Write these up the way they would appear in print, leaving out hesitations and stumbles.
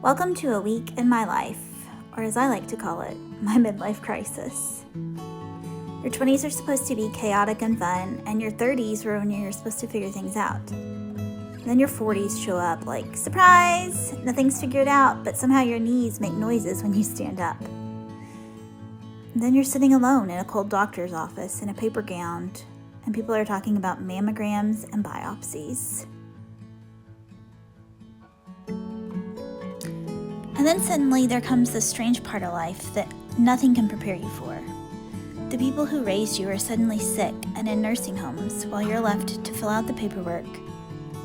Welcome to a week in my life, or as I like to call it, my midlife crisis. Your 20s are supposed to be chaotic and fun, and your 30s are when you're supposed to figure things out. Then your 40s show up like, surprise, nothing's figured out, but somehow your knees make noises when you stand up. And then you're sitting alone in a cold doctor's office in a paper gown, and people are talking about mammograms and biopsies. And then suddenly there comes this strange part of life that nothing can prepare you for. The people who raised you are suddenly sick and in nursing homes while you're left to fill out the paperwork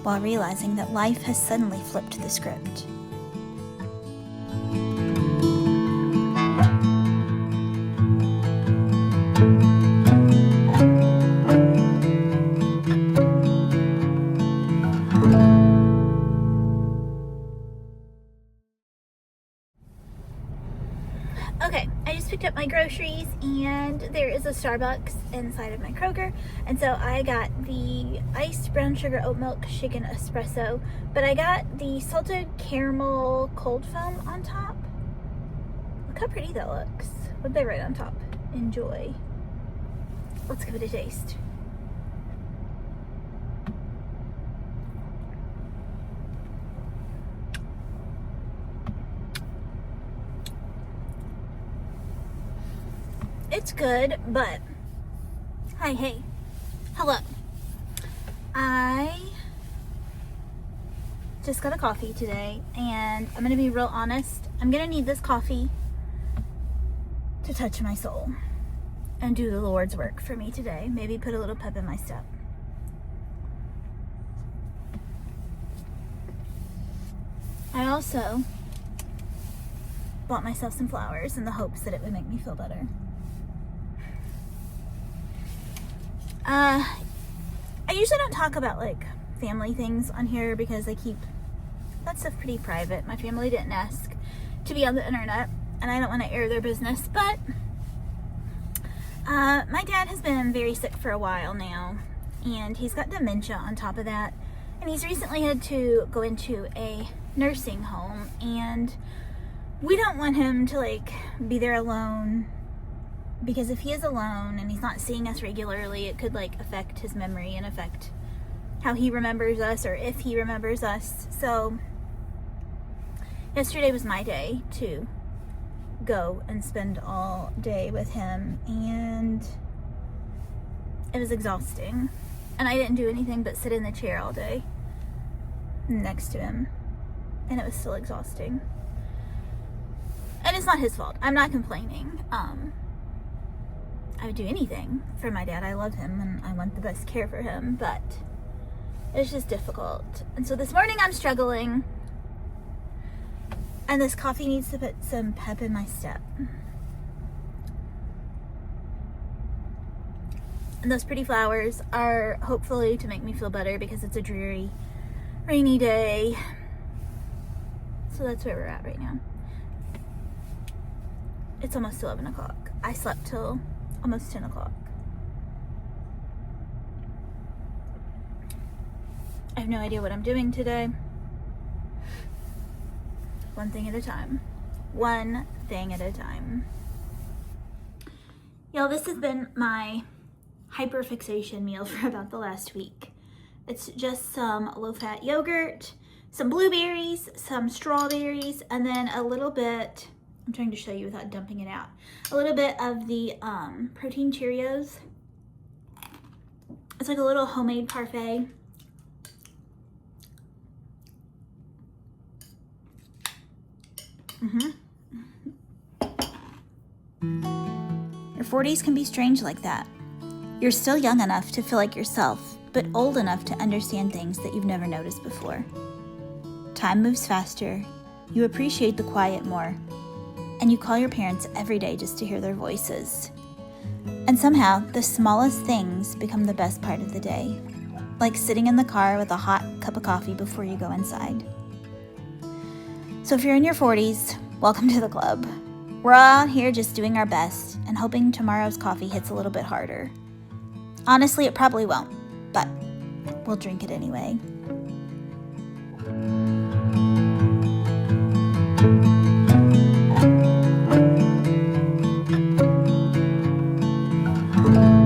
while realizing that life has suddenly flipped the script. Okay, I just picked up my groceries and there is a Starbucks inside of my Kroger, and so I got the iced brown sugar oat milk shaken espresso, but I got the salted caramel cold foam on top. Look how pretty that looks. What did they write on top? Enjoy. Let's give it a taste. It's good, but hello. I just got a coffee today, and I'm gonna be real honest. I'm gonna need this coffee to touch my soul and do the Lord's work for me today. Maybe put a little pep in my step. I also bought myself some flowers in the hopes that it would make me feel better. I usually don't talk about like family things on here because I keep that stuff pretty private. My family didn't ask to be on the internet, and I don't want to air their business, but my dad has been very sick for a while now, and he's got dementia on top of that, and he's recently had to go into a nursing home, and we don't want him to like be there alone, because if he is alone and he's not seeing us regularly, it could like affect his memory and affect how he remembers us, or if he remembers us. So yesterday was my day to go and spend all day with him, and it was exhausting, and I didn't do anything but sit in the chair all day next to him, and it was still exhausting. And it's not his fault. I'm not complaining. I would do anything for my dad. I love him and I want the best care for him, but it's just difficult. And so this morning I'm struggling, and this coffee needs to put some pep in my step. And those pretty flowers are hopefully to make me feel better because it's a dreary, rainy day. So that's where we're at right now. It's almost 11 o'clock. I slept till almost 10 o'clock. I have no idea what I'm doing today. One thing at a time. One thing at a time. Y'all, this has been my hyperfixation meal for about the last week. It's just some low-fat yogurt, some blueberries, some strawberries, and then a little bit, I'm trying to show you without dumping it out, a little bit of the protein Cheerios. It's like a little homemade parfait. Your 40s can be strange like that. You're still young enough to feel like yourself, but old enough to understand things that you've never noticed before. Time moves faster, you appreciate the quiet more, and you call your parents every day just to hear their voices. And somehow, the smallest things become the best part of the day, like sitting in the car with a hot cup of coffee before you go inside. So if you're in your 40s, welcome to the club. We're all out here just doing our best and hoping tomorrow's coffee hits a little bit harder. Honestly, it probably won't, but we'll drink it anyway. you.